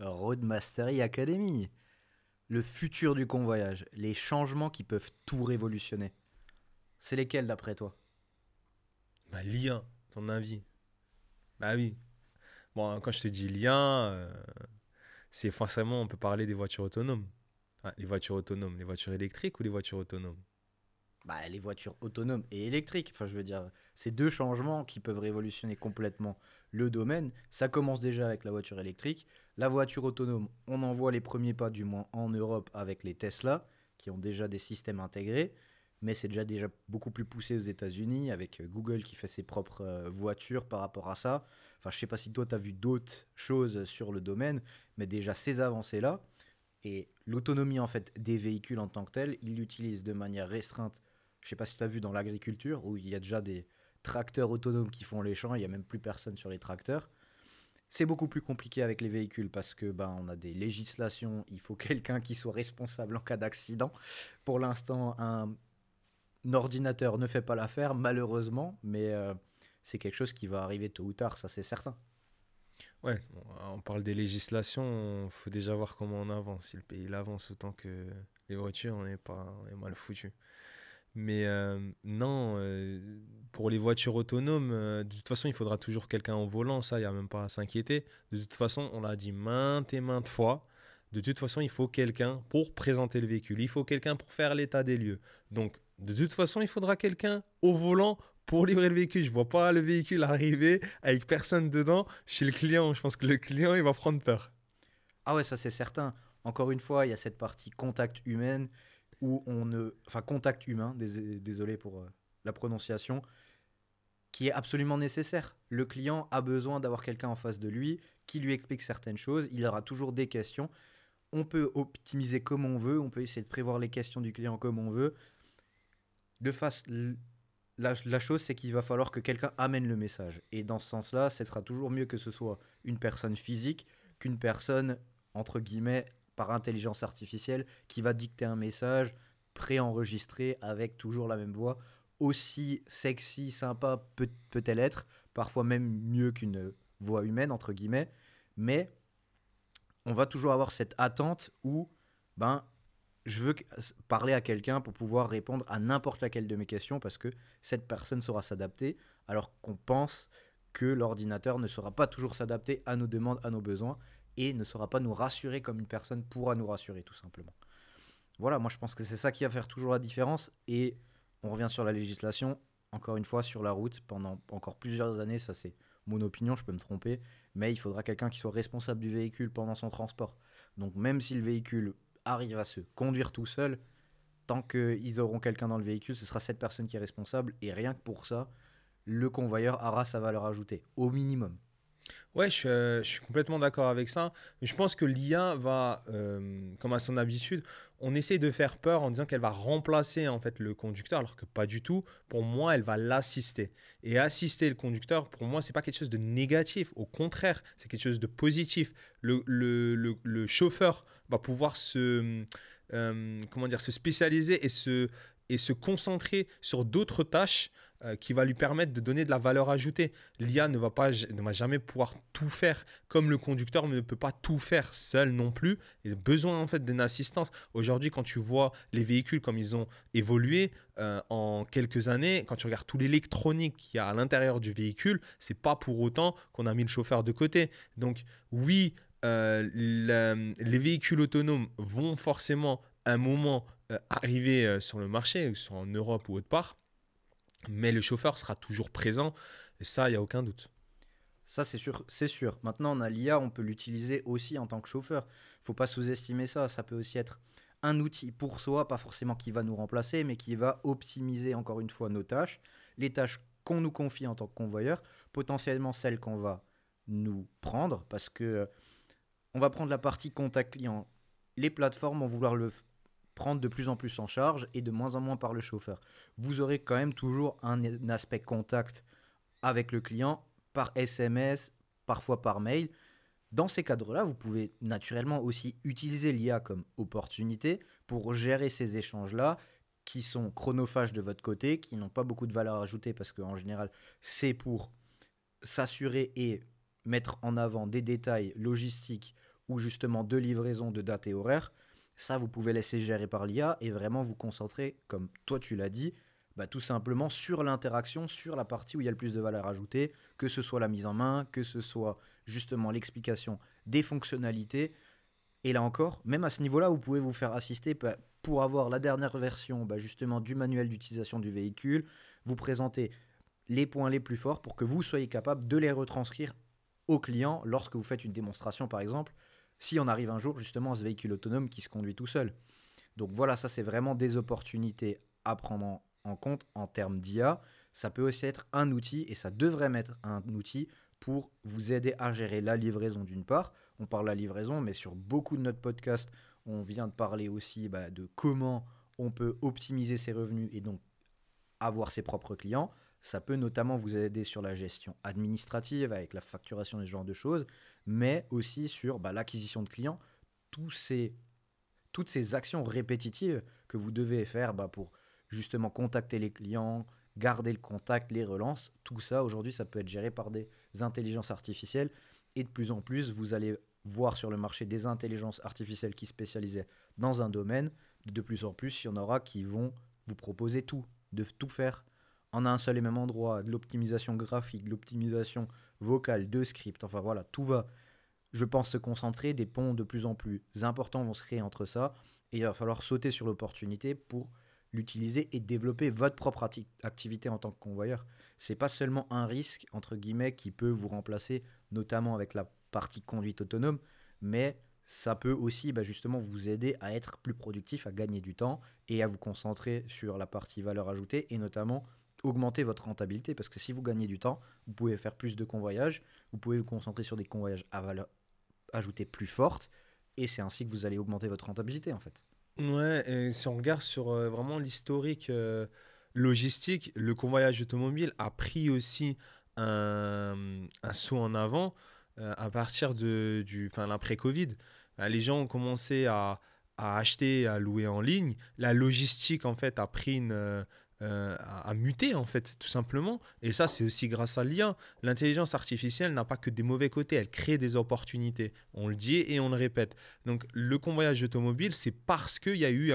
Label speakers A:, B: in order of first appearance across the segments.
A: Roadmastery Academy, le futur du convoyage, les changements qui peuvent tout révolutionner. C'est lesquels d'après toi?
B: Bah, l'IA, ton avis. Bah oui. Bon, quand je te dis l'IA, c'est forcément, on peut parler des voitures autonomes. Ah, les voitures autonomes, les voitures électriques ou les voitures autonomes?
A: Bah, les voitures autonomes et électriques. Enfin, je veux dire, ces deux changements qui peuvent révolutionner complètement le domaine. Ça commence déjà avec la voiture électrique. La voiture autonome, on en voit les premiers pas, du moins en Europe, avec les Tesla, qui ont déjà des systèmes intégrés. Mais c'est déjà beaucoup plus poussé aux États-Unis, avec Google qui fait ses propres voitures par rapport à ça. Enfin, je sais pas si toi, tu as vu d'autres choses sur le domaine, mais déjà ces avancées-là. Et l'autonomie en fait des véhicules en tant que tel, ils l'utilisent de manière restreinte. Je sais pas si tu as vu dans l'agriculture où il y a déjà des tracteurs autonomes qui font les champs, il y a même plus personne sur les tracteurs. C'est beaucoup plus compliqué avec les véhicules parce que ben on a des législations, il faut quelqu'un qui soit responsable en cas d'accident. Pour l'instant, un ordinateur ne fait pas l'affaire malheureusement, mais c'est quelque chose qui va arriver tôt ou tard, ça c'est certain.
B: Ouais, bon, on parle des législations, il faut déjà voir comment on avance. Si le pays il avance autant que les voitures, on est mal foutu. Mais non, pour les voitures autonomes, de toute façon, il faudra toujours quelqu'un au volant, ça, il n'y a même pas à s'inquiéter. De toute façon, on l'a dit maintes et maintes fois, de toute façon, il faut quelqu'un pour présenter le véhicule, il faut quelqu'un pour faire l'état des lieux. Donc, de toute façon, il faudra quelqu'un au volant pour livrer le véhicule. Je vois pas le véhicule arriver avec personne dedans chez le client. Je pense que le client, il va prendre peur.
A: Ah ouais, ça c'est certain. Encore une fois, il y a cette partie contact humaine où on ne... Enfin, contact humain, désolé pour la prononciation, qui est absolument nécessaire. Le client a besoin d'avoir quelqu'un en face de lui qui lui explique certaines choses. Il aura toujours des questions. On peut optimiser comme on veut, on peut essayer de prévoir les questions du client comme on veut. De face, la chose, c'est qu'il va falloir que quelqu'un amène le message. Et dans ce sens-là, ce sera toujours mieux que ce soit une personne physique qu'une personne, entre guillemets, par intelligence artificielle, qui va dicter un message préenregistré avec toujours la même voix. Aussi sexy, sympa peut-elle être, parfois même mieux qu'une voix humaine, entre guillemets. Mais on va toujours avoir cette attente où, ben, je veux parler à quelqu'un pour pouvoir répondre à n'importe laquelle de mes questions parce que cette personne saura s'adapter, alors qu'on pense que l'ordinateur ne saura pas toujours s'adapter à nos demandes, à nos besoins, et ne saura pas nous rassurer comme une personne pourra nous rassurer, tout simplement. Voilà, moi je pense que c'est ça qui va faire toujours la différence, et on revient sur la législation, encore une fois, sur la route, pendant encore plusieurs années, ça c'est mon opinion, je peux me tromper, mais il faudra quelqu'un qui soit responsable du véhicule pendant son transport. Donc même si le véhicule arrive à se conduire tout seul, tant qu'ils auront quelqu'un dans le véhicule, ce sera cette personne qui est responsable. Et rien que pour ça, le convoyeur aura sa valeur ajoutée, au minimum.
B: Ouais, je suis complètement d'accord avec ça. Je pense que l'IA va, comme à son habitude, on essaie de faire peur en disant qu'elle va remplacer en fait le conducteur, alors que pas du tout. Pour moi, elle va l'assister. Et assister le conducteur, pour moi, c'est pas quelque chose de négatif. Au contraire, c'est quelque chose de positif. Le chauffeur va pouvoir comment dire, se spécialiser et se concentrer sur d'autres tâches qui va lui permettre de donner de la valeur ajoutée. L'IA ne va jamais pouvoir tout faire, comme le conducteur ne peut pas tout faire seul non plus. Il a besoin en fait d'une assistance. Aujourd'hui, quand tu vois les véhicules comme ils ont évolué en quelques années, quand tu regardes tout l'électronique qu'il y a à l'intérieur du véhicule, c'est pas pour autant qu'on a mis le chauffeur de côté. Donc oui, les véhicules autonomes vont forcément un moment arriver sur le marché, que ce soit en Europe ou autre part, mais le chauffeur sera toujours présent, et ça, il n'y a aucun doute.
A: Ça, c'est sûr, c'est sûr. Maintenant, on a l'IA, on peut l'utiliser aussi en tant que chauffeur. Faut pas sous-estimer ça. Ça peut aussi être un outil pour soi, pas forcément qui va nous remplacer, mais qui va optimiser encore une fois nos tâches, les tâches qu'on nous confie en tant que convoyeur, potentiellement celles qu'on va nous prendre, parce que on va prendre la partie contact client. Les plateformes vont vouloir prendre de plus en plus en charge et de moins en moins par le chauffeur. Vous aurez quand même toujours un aspect contact avec le client par SMS, parfois par mail. Dans ces cadres-là, vous pouvez naturellement aussi utiliser l'IA comme opportunité pour gérer ces échanges-là qui sont chronophages de votre côté, qui n'ont pas beaucoup de valeur ajoutée parce qu'en général, c'est pour s'assurer et mettre en avant des détails logistiques ou justement de livraison de date et horaire, ça, vous pouvez laisser gérer par l'IA et vraiment vous concentrer, comme toi tu l'as dit, bah, tout simplement sur l'interaction, sur la partie où il y a le plus de valeur ajoutée, que ce soit la mise en main, que ce soit justement l'explication des fonctionnalités. Et là encore, même à ce niveau-là, vous pouvez vous faire assister pour avoir la dernière version bah, justement du manuel d'utilisation du véhicule, vous présenter les points les plus forts pour que vous soyez capable de les retranscrire au client lorsque vous faites une démonstration par exemple, si on arrive un jour justement à ce véhicule autonome qui se conduit tout seul. Donc voilà, ça c'est vraiment des opportunités à prendre en compte en termes d'IA. Ça peut aussi être un outil, et ça devrait être un outil pour vous aider à gérer la livraison d'une part. On parle de la livraison, mais sur beaucoup de notre podcast, on vient de parler aussi bah, de comment on peut optimiser ses revenus et donc avoir ses propres clients. Ça peut notamment vous aider sur la gestion administrative, avec la facturation et ce genre de choses, mais aussi sur bah, l'acquisition de clients, tous ces toutes ces actions répétitives que vous devez faire bah, pour justement contacter les clients, garder le contact, les relances, tout ça aujourd'hui ça peut être géré par des intelligences artificielles et de plus en plus vous allez voir sur le marché des intelligences artificielles qui spécialisent dans un domaine, de plus en plus il y en aura qui vont vous proposer tout, de tout faire en un seul et même endroit, de l'optimisation graphique, de l'optimisation vocale, de script, enfin voilà, tout va je pense, se concentrer. Des ponts de plus en plus importants vont se créer entre ça. Et il va falloir sauter sur l'opportunité pour l'utiliser et développer votre propre activité en tant que convoyeur. C'est pas seulement un risque, entre guillemets, qui peut vous remplacer, notamment avec la partie conduite autonome, mais ça peut aussi bah, justement vous aider à être plus productif, à gagner du temps et à vous concentrer sur la partie valeur ajoutée et notamment augmenter votre rentabilité parce que si vous gagnez du temps, vous pouvez faire plus de convoyages, vous pouvez vous concentrer sur des convoyages à valeur ajoutée plus forte et c'est ainsi que vous allez augmenter votre rentabilité en fait.
B: Ouais, et si on regarde sur vraiment l'historique logistique, le convoyage automobile a pris aussi un saut en avant à partir enfin, l'après-Covid. Les gens ont commencé à acheter, à louer en ligne. La logistique, en fait, a pris a muté, en fait, tout simplement. Et ça, c'est aussi grâce à l'IA. L'intelligence artificielle n'a pas que des mauvais côtés, elle crée des opportunités. On le dit et on le répète. Donc, le convoyage automobile, c'est parce qu'il y a eu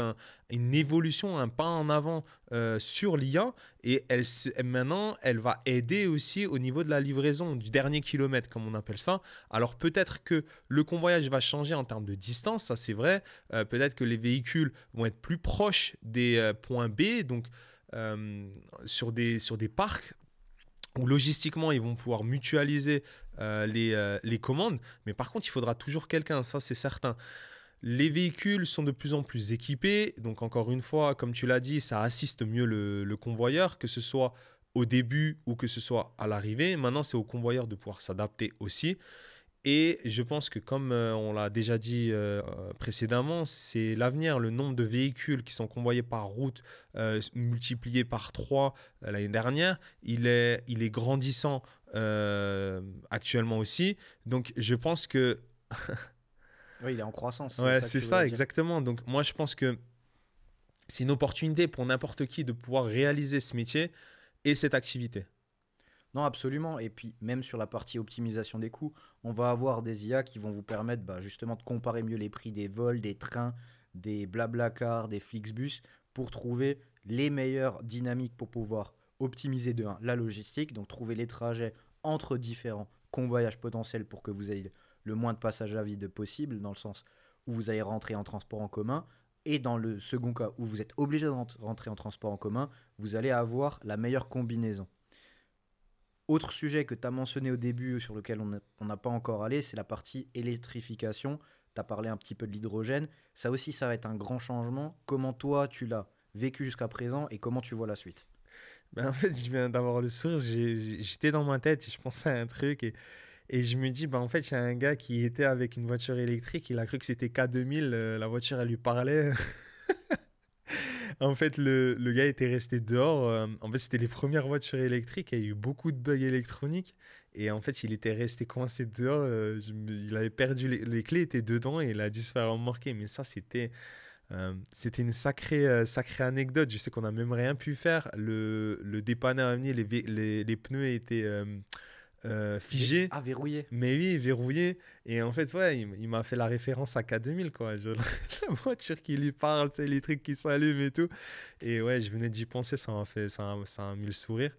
B: une évolution, un pas en avant sur l'IA. Et maintenant, elle va aider aussi au niveau de la livraison, du dernier kilomètre, comme on appelle ça. Alors, peut-être que le convoyage va changer en termes de distance, ça c'est vrai. Peut-être que les véhicules vont être plus proches des points B. Donc, sur des parcs où logistiquement ils vont pouvoir mutualiser les commandes, mais par contre il faudra toujours quelqu'un, ça c'est certain. Les véhicules sont de plus en plus équipés, donc encore une fois, comme tu l'as dit, ça assiste mieux le convoyeur, que ce soit au début ou que ce soit à l'arrivée. Maintenant c'est au convoyeur de pouvoir s'adapter aussi. Et je pense que comme on l'a déjà dit précédemment, c'est l'avenir. Le nombre de véhicules qui sont convoyés par route multiplié par 3 l'année dernière, il est grandissant actuellement aussi. Donc je pense que...
A: Oui, il est en croissance, c'est
B: Ouais,
A: ça que
B: c'est
A: tu voulais
B: ça
A: dire.
B: exactement. Donc moi je pense que c'est une opportunité pour n'importe qui de pouvoir réaliser ce métier et cette activité.
A: Non, absolument. Et puis, même sur la partie optimisation des coûts, on va avoir des IA qui vont vous permettre bah, justement de comparer mieux les prix des vols, des trains, des Blablacar, des Flixbus, pour trouver les meilleures dynamiques pour pouvoir optimiser de un, la logistique, donc trouver les trajets entre différents convoyages potentiels pour que vous ayez le moins de passages à vide possible, dans le sens où vous allez rentrer en transport en commun. Et dans le second cas où vous êtes obligé de rentrer en transport en commun, vous allez avoir la meilleure combinaison. Autre sujet que tu as mentionné au début, sur lequel on n'a pas encore allé, c'est la partie électrification. Tu as parlé un petit peu de l'hydrogène. Ça aussi, ça va être un grand changement. Comment toi, tu l'as vécu jusqu'à présent et comment tu vois la suite?
B: Ben, en fait, je viens d'avoir le sourire, j'étais dans ma tête et je pensais à un truc et je me dis, ben, en fait, il y a un gars qui était avec une voiture électrique, il a cru que c'était K2000, la voiture, elle lui parlait. En fait, le gars était resté dehors. En fait, c'était les premières voitures électriques. Il y a eu beaucoup de bugs électroniques. Et en fait, il était resté coincé dehors. Il avait perdu les clés, étaient dedans et il a dû se faire remorquer. Mais ça, c'était une sacrée anecdote. Je sais qu'on n'a même rien pu faire. Le dépanneur est venu, les pneus étaient figé.
A: Ah, verrouillé.
B: Mais oui, verrouillé. Et en fait, ouais, il m'a fait la référence à K2000, quoi. La voiture qui lui parle, tu sais, les trucs qui s'allument et tout. Et ouais, je venais d'y penser, ça m'a mis le sourire.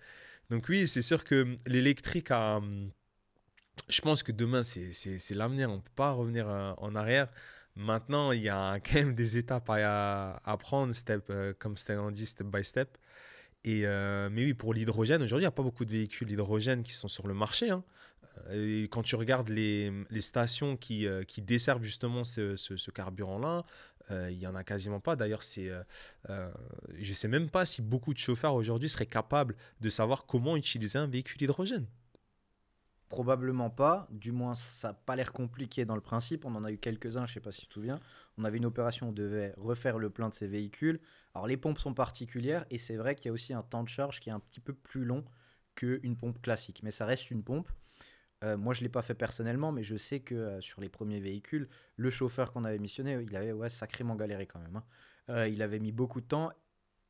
B: Donc oui, c'est sûr que l'électrique a... Je pense que demain, c'est l'avenir. On ne peut pas revenir en arrière. Maintenant, il y a quand même des étapes à prendre, comme on dit, step by step. Mais oui, pour l'hydrogène, aujourd'hui, il n'y a pas beaucoup de véhicules hydrogène qui sont sur le marché, hein. Et quand tu regardes les stations qui desservent justement ce carburant-là, il n'y en a quasiment pas. D'ailleurs, je ne sais même pas si beaucoup de chauffeurs aujourd'hui seraient capables de savoir comment utiliser un véhicule hydrogène.
A: Probablement pas, du moins ça n'a pas l'air compliqué dans le principe, on en a eu quelques-uns, je ne sais pas si tu te souviens. On avait une opération, on devait refaire le plein de ces véhicules. Alors les pompes sont particulières et c'est vrai qu'il y a aussi un temps de charge qui est un petit peu plus long qu'une pompe classique, mais ça reste une pompe. Moi je ne l'ai pas fait personnellement, mais je sais que sur les premiers véhicules, le chauffeur qu'on avait missionné, il avait ouais, sacrément galéré quand même, hein. Il avait mis beaucoup de temps,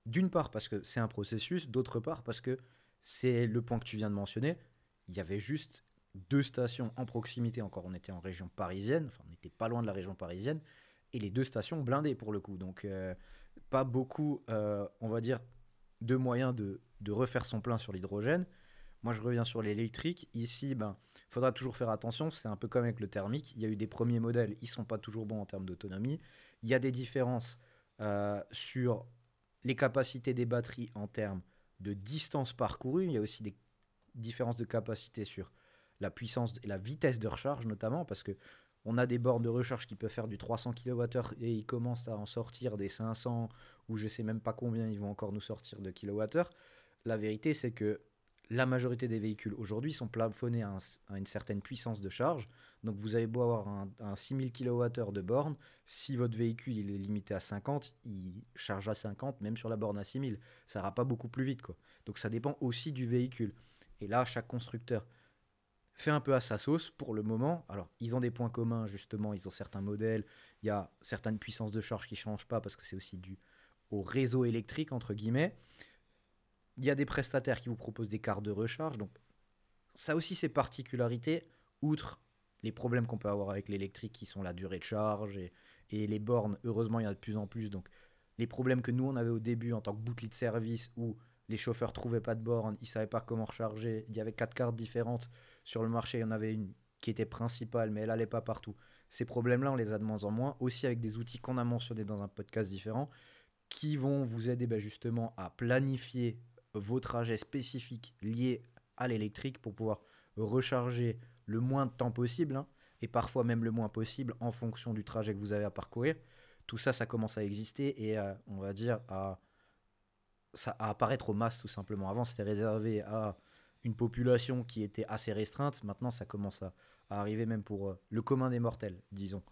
A: d'une part parce que c'est un processus, d'autre part parce que c'est le point que tu viens de mentionner. Il y avait juste deux stations en proximité, encore on était en région parisienne, enfin on n'était pas loin de la région parisienne, et les deux stations blindées pour le coup. Donc pas beaucoup, on va dire, de moyens de refaire son plein sur l'hydrogène. Moi je reviens sur l'électrique. Ici, ben, il faudra toujours faire attention, c'est un peu comme avec le thermique. Il y a eu des premiers modèles, ils ne sont pas toujours bons en termes d'autonomie. Il y a des différences sur les capacités des batteries en termes de distance parcourue. Il y a aussi des différences de capacité sur la puissance et la vitesse de recharge notamment, parce que on a des bornes de recharge qui peuvent faire du 300 kWh et ils commencent à en sortir des 500 ou je sais même pas combien ils vont encore nous sortir de kWh. La vérité c'est que la majorité des véhicules aujourd'hui sont plafonnés à une certaine puissance de charge. Donc vous avez beau avoir un 6000 kWh de borne, si votre véhicule il est limité à 50, il charge à 50 même sur la borne à 6000. Ça ira pas beaucoup plus vite, quoi. Donc ça dépend aussi du véhicule. Et là, chaque constructeur fait un peu à sa sauce pour le moment. Alors, ils ont des points communs, justement. Ils ont certains modèles. Il y a certaines puissances de charge qui ne changent pas parce que c'est aussi dû au réseau électrique, entre guillemets. Il y a des prestataires qui vous proposent des cartes de recharge. Donc, ça aussi, c'est particularités, outre les problèmes qu'on peut avoir avec l'électrique qui sont la durée de charge et les bornes. Heureusement, il y en a de plus en plus. Donc, les problèmes que nous, on avait au début en tant que boucle de service où les chauffeurs trouvaient pas de borne, ils savaient pas comment recharger. Il y avait quatre cartes différentes sur le marché. Il y en avait une qui était principale, mais elle allait pas partout. Ces problèmes-là, on les a de moins en moins. Aussi avec des outils qu'on a mentionnés dans un podcast différent, qui vont vous aider ben, justement à planifier vos trajets spécifiques liés à l'électrique pour pouvoir recharger le moins de temps possible, hein, et parfois même le moins possible en fonction du trajet que vous avez à parcourir. Tout ça, ça commence à exister et on va dire à apparaître aux masses tout simplement. Avant, c'était réservé à une population qui était assez restreinte. Maintenant, ça commence à arriver même pour le commun des mortels, disons.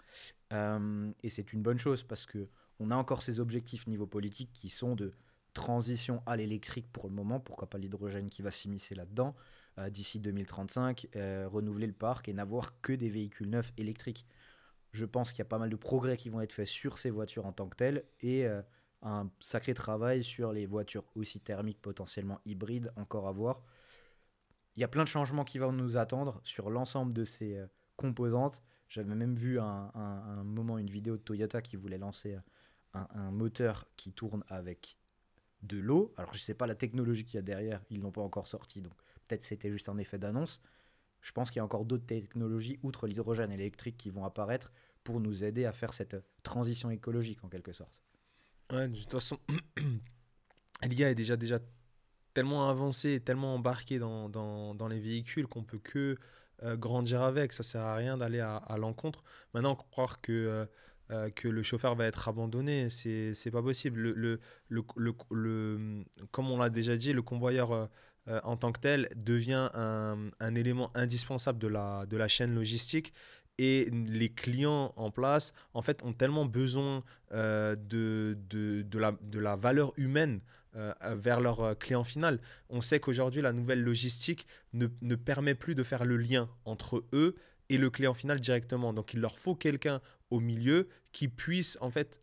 A: Et c'est une bonne chose parce que on a encore ces objectifs niveau politique qui sont de transition à l'électrique pour le moment. Pourquoi pas l'hydrogène qui va s'immiscer là-dedans d'ici 2035, renouveler le parc et n'avoir que des véhicules neufs électriques. Je pense qu'il y a pas mal de progrès qui vont être faits sur ces voitures en tant que telles et un sacré travail sur les voitures aussi thermiques, potentiellement hybrides, encore à voir. Il y a plein de changements qui vont nous attendre sur l'ensemble de ces composantes. J'avais même vu un moment une vidéo de Toyota qui voulait lancer un moteur qui tourne avec de l'eau. Alors je ne sais pas la technologie qu'il y a derrière, ils ne l'ont pas encore sorti, donc peut-être c'était juste un effet d'annonce. Je pense qu'il y a encore d'autres technologies, outre l'hydrogène électrique, qui vont apparaître pour nous aider à faire cette transition écologique en quelque sorte.
B: Ouais, de toute façon, l'IA est déjà tellement avancée, tellement embarquée dans les véhicules qu'on peut que grandir avec. Ça sert à rien d'aller à l'encontre. Maintenant, croire que le chauffeur va être abandonné, c'est pas possible. Comme on l'a déjà dit, le convoyeur en tant que tel devient un élément indispensable de la chaîne logistique. Et les clients en place, en fait, ont tellement besoin de la valeur humaine vers leur client final. On sait qu'aujourd'hui, la nouvelle logistique ne permet plus de faire le lien entre eux et le client final directement. Donc, il leur faut quelqu'un au milieu qui puisse en fait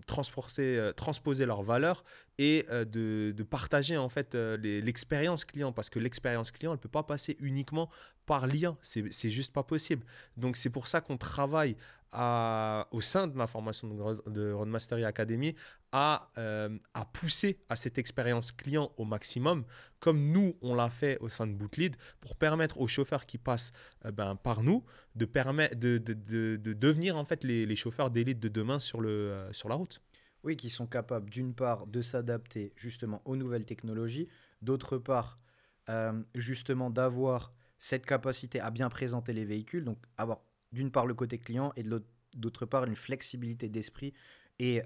B: transposer leurs valeurs et de partager en fait l'expérience client, parce que l'expérience client, elle ne peut pas passer uniquement par l'IA. C'est juste pas possible. Donc, c'est pour ça qu'on travaille au sein de ma formation de Roadmastery Academy à pousser à cette expérience client au maximum, comme nous, on l'a fait au sein de Bootlead, pour permettre aux chauffeurs qui passent par nous de devenir en fait les chauffeurs d'élite de demain sur la route.
A: Oui, qui sont capables d'une part de s'adapter justement aux nouvelles technologies, d'autre part justement d'avoir cette capacité à bien présenter les véhicules, donc avoir d'une part le côté client et d'autre part une flexibilité d'esprit et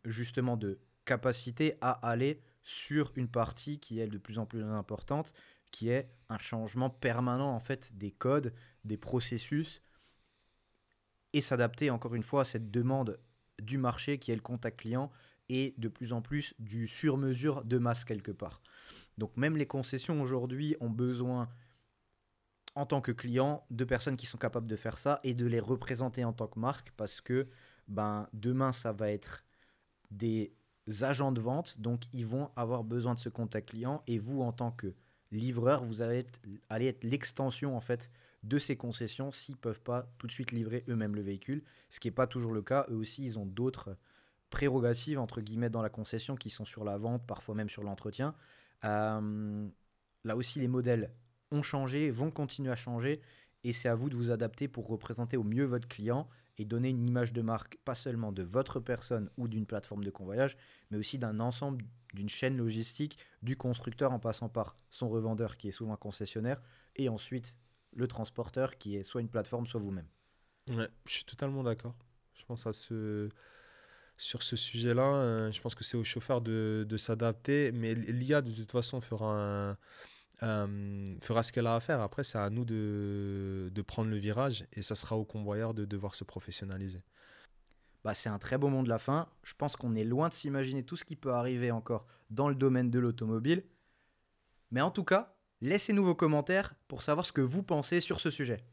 A: justement de capacité à aller sur une partie qui est de plus en plus importante, qui est un changement permanent en fait des codes, des processus et s'adapter encore une fois à cette demande du marché qui est le contact client et de plus en plus du sur-mesure de masse quelque part. Donc même les concessions aujourd'hui ont besoin en tant que client de personnes qui sont capables de faire ça et de les représenter en tant que marque parce que demain ça va être des agents de vente, donc ils vont avoir besoin de ce contact client et vous en tant que livreur, vous allez être l'extension en fait de ces concessions s'ils ne peuvent pas tout de suite livrer eux-mêmes le véhicule, ce qui n'est pas toujours le cas. Eux aussi, ils ont d'autres prérogatives entre guillemets dans la concession qui sont sur la vente, parfois même sur l'entretien. Euh, Là aussi, les modèles ont changé, vont continuer à changer et c'est à vous de vous adapter pour représenter au mieux votre client et donner une image de marque, pas seulement de votre personne ou d'une plateforme de convoyage, mais aussi d'un ensemble, d'une chaîne logistique, du constructeur en passant par son revendeur qui est souvent un concessionnaire, et ensuite le transporteur qui est soit une plateforme, soit vous-même.
B: Ouais, je suis totalement d'accord. Je pense sur ce sujet-là, je pense que c'est au chauffeur de s'adapter, mais l'IA de toute façon fera ce qu'elle a à faire. Après, c'est à nous de prendre le virage et ça sera au convoyeur de devoir se professionnaliser.
A: C'est un très beau mot de la fin. Je pense qu'on est loin de s'imaginer tout ce qui peut arriver encore dans le domaine de l'automobile. Mais en tout cas, laissez-nous vos commentaires pour savoir ce que vous pensez sur ce sujet.